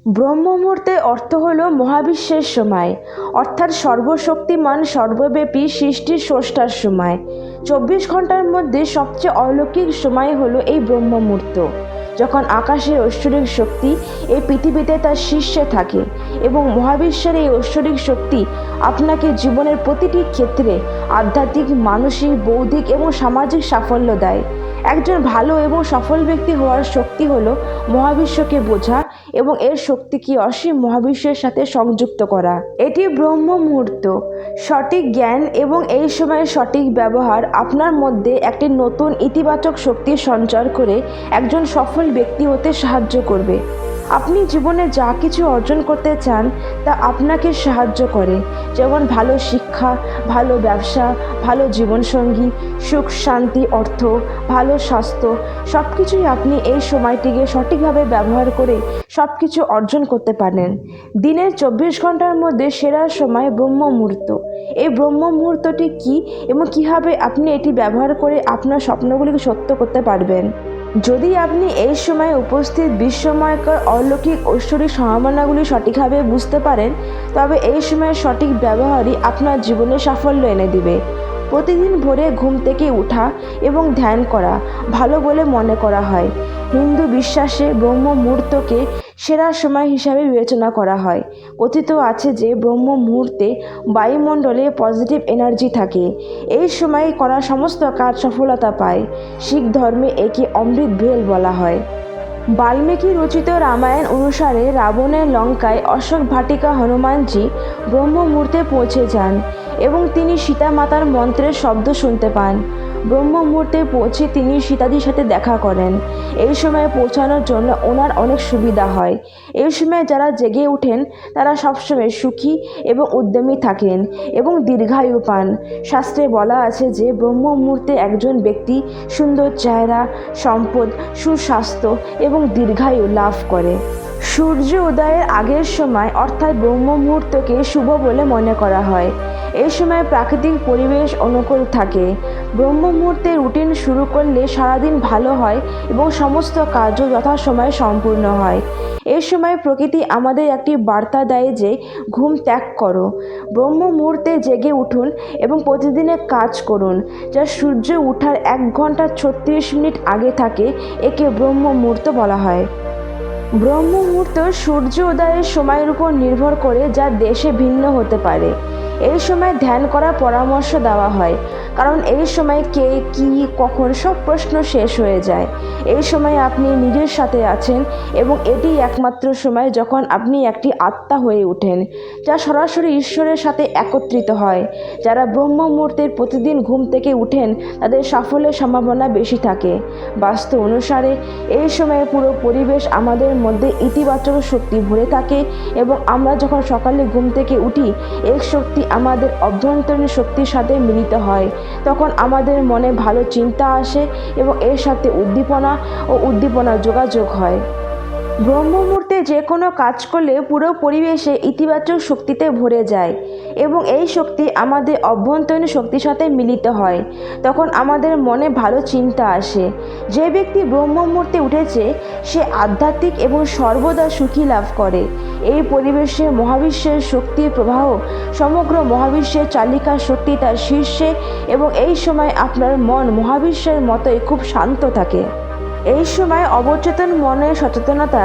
ব্রহ্ম মুহূর্তের অর্থ হল মহাবিশ্বের সময়, অর্থাৎ সর্বশক্তিমান সর্বব্যাপী সৃষ্টির স্রষ্টার সময়। 24 ঘন্টার মধ্যে সবচেয়ে অলৌকিক সময় হলো এই ব্রহ্ম মুহূর্ত, যখন আকাশের ঐশ্বরিক শক্তি এই পৃথিবীতে তার শীর্ষে থাকে এবং মহাবিশ্বের এই ঐশ্বরিক শক্তি আপনাকে জীবনের প্রতিটি ক্ষেত্রে আধ্যাত্মিক, মানসিক, বৌদ্ধিক এবং সামাজিক সাফল্য দেয়। একজন ভালো এবং সফল ব্যক্তি হওয়ার শক্তি হলো মহাবিশ্বকে বোঝা এবং এর শক্তিকে অসীম মহাবিশ্বের সাথে সংযুক্ত করা। এটি ব্রহ্ম মুহূর্ত। সঠিক জ্ঞান এবং এই সময়ের সঠিক ব্যবহার আপনার মধ্যে একটি নতুন ইতিবাচক শক্তি সঞ্চার করে একজন সফল ব্যক্তি হতে সাহায্য করবে। আপনি জীবনে যা কিছু অর্জন করতে চান তা আপনাকে সাহায্য করে, যেমন ভালো শিক্ষা, ভালো ব্যবসা, ভালো জীবনসঙ্গী, সুখ, শান্তি, অর্থ, ভালো স্বাস্থ্য, সব কিছুই আপনি এই সময়টিকে সঠিকভাবে ব্যবহার করে সব কিছু অর্জন করতে পারেন। দিনের 24 ঘন্টার মধ্যে সেরা সময় ব্রহ্ম মুহূর্ত। এই ব্রহ্ম মুহূর্তটি কী এবং কীভাবে আপনি এটি ব্যবহার করে আপনার স্বপ্নগুলিকে সত্য করতে পারবেন। যদি আপনি এই সময়ে উপস্থিত বিস্ময়কর অলৌকিক ঐশ্বরিক সম্ভাবনাগুলি সঠিকভাবে বুঝতে পারেন, তবে এই সময়ের সঠিক ব্যবহারই আপনার জীবনে সাফল্য এনে দিবে। প্রতিদিন ভোরে ঘুম থেকে ওঠা এবং ধ্যান করা ভালো বলে মনে করা হয়। হিন্দু বিশ্বাসে ব্রহ্ম মুহূর্তকে সেরা সময় হিসাবে বিবেচনা করা হয়। কথিত আছে যে ব্রহ্ম মুহূর্তে বায়ুমণ্ডলে পজিটিভ এনার্জি থাকে। এই সময় করা সমস্ত কাজ সফলতা পায়। শিখ ধর্মে একে অমৃত বেল বলা হয়। বাল্মীকি রচিত রামায়ণ অনুসারে রাবণের লঙ্কায় অশোক ভাটিকা হনুমানজি ব্রহ্ম মুহূর্তে পৌঁছে যান এবং তিনি সীতা মাতার মন্ত্রের শব্দ শুনতে পান। ব্রহ্ম মুহূর্তে পৌঁছে তিনি সীতাজির সাথে দেখা করেন। এই সময়ে পৌঁছানোর জন্য ওনার অনেক সুবিধা হয়। এই সময় যারা জেগে ওঠেন তারা সবসময় সুখী এবং উদ্যমী থাকেন এবং দীর্ঘায়ু পান। শাস্ত্রে বলা আছে যে ব্রহ্ম মুহূর্তে একজন ব্যক্তি সুন্দর চেহারা, সম্পদ, সুস্বাস্থ্য এবং দীর্ঘায়ু লাভ করে। সূর্য উদয়ের আগের সময় অর্থাৎ ব্রহ্ম মুহূর্তকে শুভ বলে মনে করা হয়। এই সময় প্রাকৃতিক পরিবেশ অনুকূল থাকে। ব্রহ্ম মুহূর্তে রুটিন শুরু করলে সারাদিন ভালো হয় এবং সমস্ত কাজও যথাসময়ে সম্পূর্ণ হয়। এই সময় প্রকৃতি আমাদের একটি বার্তা দেয় যে ঘুম ত্যাগ করো। ব্রহ্ম মুহূর্তে জেগে উঠুন এবং প্রতিদিনের কাজ করুন, যা সূর্য ওঠার 1 ঘন্টা 36 মিনিট আগে থাকে। একে ব্রহ্ম মুহূর্ত বলা হয়। ব্রহ্ম মুহূর্ত সূর্য উদয়ের সময়ের উপর নির্ভর করে, যা দেশে ভিন্ন হতে পারে। এই সময় ধ্যান করার পরামর্শ দেওয়া হয়, কারণ এই সময় কে, কি, কখন সব প্রশ্ন শেষ হয়ে যায়। এই সময় আপনি নিজের সাথে আছেন এবং এটি একমাত্র সময় যখন আপনি একটি আত্মা হয়ে ওঠেন, যা সরাসরি ঈশ্বরের সাথে একত্রিত হয়। যারা ব্রহ্ম মুহূর্তের প্রতিদিন ঘুম থেকে উঠেন তাদের সাফল্যের সম্ভাবনা বেশি থাকে। বাস্তু অনুসারে এই সময়ে পুরো পরিবেশ আমাদের মধ্যে ইতিবাচক শক্তি ভরে থাকে এবং আমরা যখন সকালে ঘুম থেকে উঠি, এই শক্তি আমাদের অভ্যন্তরীণ শক্তির সাথে মিলিত হয়। তখন আমাদের মনে ভালো চিন্তা আসে এবং এর সাথে উদ্দীপনার যোগাযোগ হয়। ব্রহ্ম মুহূর্তে যে কোনো কাজ করলে পুরো পরিবেশে ইতিবাচক শক্তিতে ভরে যায় এবং এই শক্তি আমাদের অভ্যন্তরীণ শক্তির সাথে মিলিত হয়। তখন আমাদের মনে ভালো চিন্তা আসে। যে ব্যক্তি ব্রহ্ম মুহূর্তে উঠেছে সে আধ্যাত্মিক এবং সর্বদা সুখী লাভ করে। এই পরিবেশে মহাবিশ্বের শক্তির প্রবাহ, সমগ্র মহাবিশ্বের চালিকার শক্তি তার শীর্ষে এবং এই সময় আপনার মন মহাবিশ্বের মতোই খুব শান্ত থাকে। এই সময় অবচেতন মনের সচেতনতা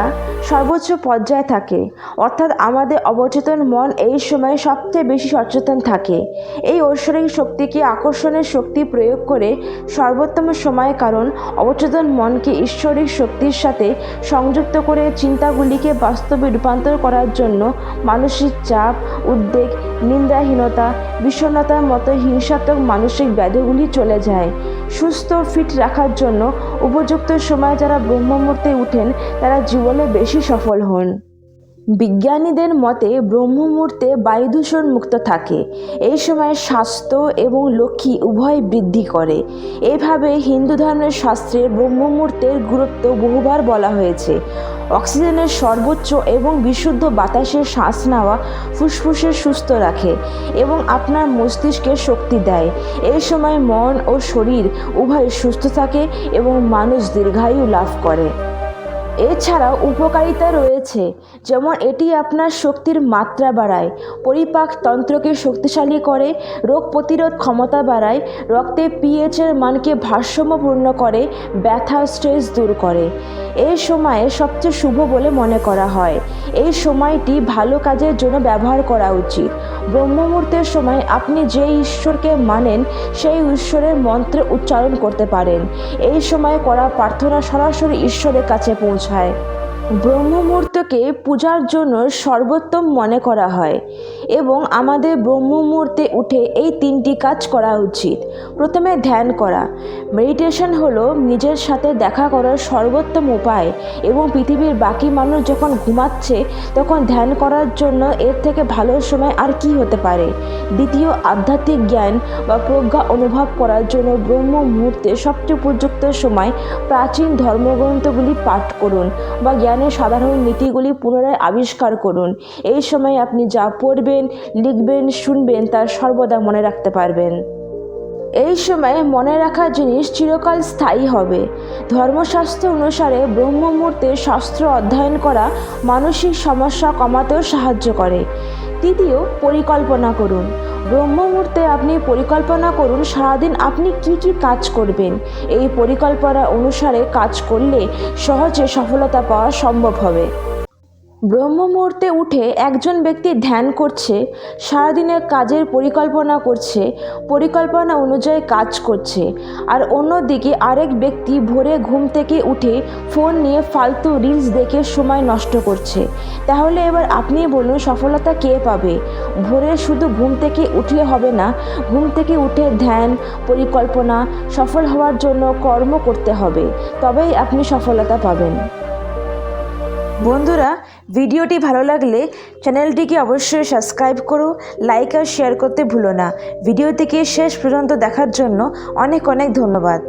সর্বোচ্চ পর্যায়ে থাকে, অর্থাৎ আমাদের অবচেতন মন এই সময় সবচেয়ে বেশি সচেতন থাকে। এই ঐশ্বরিক শক্তিকে আকর্ষণের শক্তি প্রয়োগ করে সর্বোত্তম সময়, কারণ অবচেতন মনকে ঈশ্বরিক শক্তির সাথে সংযুক্ত করে চিন্তাগুলিকে বাস্তবে রূপান্তর করার জন্য মানসিক চাপ, উদ্বেগ, নিন্দাহীনতা, বিষণ্ণতার মতো হিংসাত্মক মানসিক ব্যাধিগুলি চলে যায়। সুস্থ ফিট রাখার জন্য উপযুক্ত সময় যারা ব্রহ্ম মুহূর্তে উঠেন তারা জীবনে বেশি সফল হন। বিজ্ঞানীদের মতে ব্রহ্ম মুহূর্তে বায়ুদূষণ মুক্ত থাকে। এই সময় স্বাস্থ্য এবং লক্ষ্মী উভয় বৃদ্ধি করে। এইভাবে হিন্দু ধর্মের শাস্ত্রে ব্রহ্ম মুহূর্তের গুরুত্ব বহুবার বলা হয়েছে। অক্সিজেনের সর্বোচ্চ এবং বিশুদ্ধ বাতাসের শ্বাস নেওয়া ফুসফুসের সুস্থ রাখে এবং আপনার মস্তিষ্কে শক্তি দেয়। এই সময় মন ও শরীর উভয় সুস্থ থাকে এবং মানুষ দীর্ঘায়ু লাভ করে। এছাড়াও উপকারিতা রয়েছে, যেমন এটি আপনার শক্তির মাত্রা বাড়ায়, পরিপাক তন্ত্রকে শক্তিশালী করে, রোগ প্রতিরোধ ক্ষমতা বাড়ায়, রক্তে পিএইচের মানকে ভারসাম্যপূর্ণ করে, ব্যথা স্ট্রেস দূর করে। এই সময়ে সবচেয়ে শুভ বলে মনে করা হয়। এই সময়টি ভালো কাজের জন্য ব্যবহার করা উচিত। ব্রহ্ম মুহূর্তের সময় আপনি যে ঈশ্বরকে মানেন সেই ঈশ্বরের মন্ত্র উচ্চারণ করতে পারেন। এই সময় করা প্রার্থনা সরাসরি ঈশ্বরের কাছে পৌঁছায়। ব্রহ্ম মুহূর্তকে পূজার জন্য সর্বোত্তম মনে করা হয় এবং আমাদের ব্রহ্ম মুহূর্তে উঠে এই 3টি কাজ করা উচিত। প্রথমে ধ্যান করা। মেডিটেশন হলো নিজের সাথে দেখা করার সর্বোত্তম উপায় এবং পৃথিবীর বাকি মানুষ যখন ঘুমাচ্ছে তখন ধ্যান করার জন্য এর থেকে ভালো সময় আর কি হতে পারে। দ্বিতীয়, আধ্যাত্মিক জ্ঞান বা প্রজ্ঞা অনুভব করার জন্য ব্রহ্ম মুহূর্তে সবচেয়ে উপযুক্ত সময়। প্রাচীন ধর্মগ্রন্থগুলি পাঠ করুন বা জ্ঞানের সাধারণ নীতিগুলি পুনরায় আবিষ্কার করুন। এই সময় আপনি যা পড়বেন, লিখবেন, শুনবেন তা সর্বদা মনে রাখতে পারবেন। এই সময় মনে রাখা জিনিস চিরকাল স্থায়ী হবে। ধর্মশাস্ত্র অনুসারে ব্রহ্ম মুহূর্তে শাস্ত্র অধ্যয়ন করা মানসিক সমস্যা কমাতেও সাহায্য করে। তৃতীয়, পরিকল্পনা করুন। ব্রহ্ম মুহূর্তে আপনি পরিকল্পনা করুন সারাদিন আপনি কি কি কাজ করবেন। এই পরিকল্পনা অনুসারে কাজ করলে সহজে সফলতা পাওয়া সম্ভব হবে। ব্রহ্ম মুহূর্তে উঠে একজন ব্যক্তি ধ্যান করছে, সারাদিনের কাজের পরিকল্পনা করছে, পরিকল্পনা অনুযায়ী কাজ করছে, আর অন্যদিকে আরেক ব্যক্তি ভোরে ঘুম থেকে উঠে ফোন নিয়ে ফালতু রিলস দেখে সময় নষ্ট করছে। তাহলে এবার আপনি বলুন সফলতা কে পাবে? ভোরে শুধু ঘুম থেকে উঠলে হবে না, ঘুম থেকে উঠে ধ্যান, পরিকল্পনা, সফল হওয়ার জন্য কর্ম করতে হবে, তবেই আপনি সফলতা পাবেন। বন্ধুরা, ভিডিওটি ভালো লাগলে চ্যানেলটিকে অবশ্যই সাবস্ক্রাইব করো, লাইক আর শেয়ার করতে ভুলো না। ভিডিওটিকে শেষ পর্যন্ত দেখার জন্য অনেক অনেক ধন্যবাদ।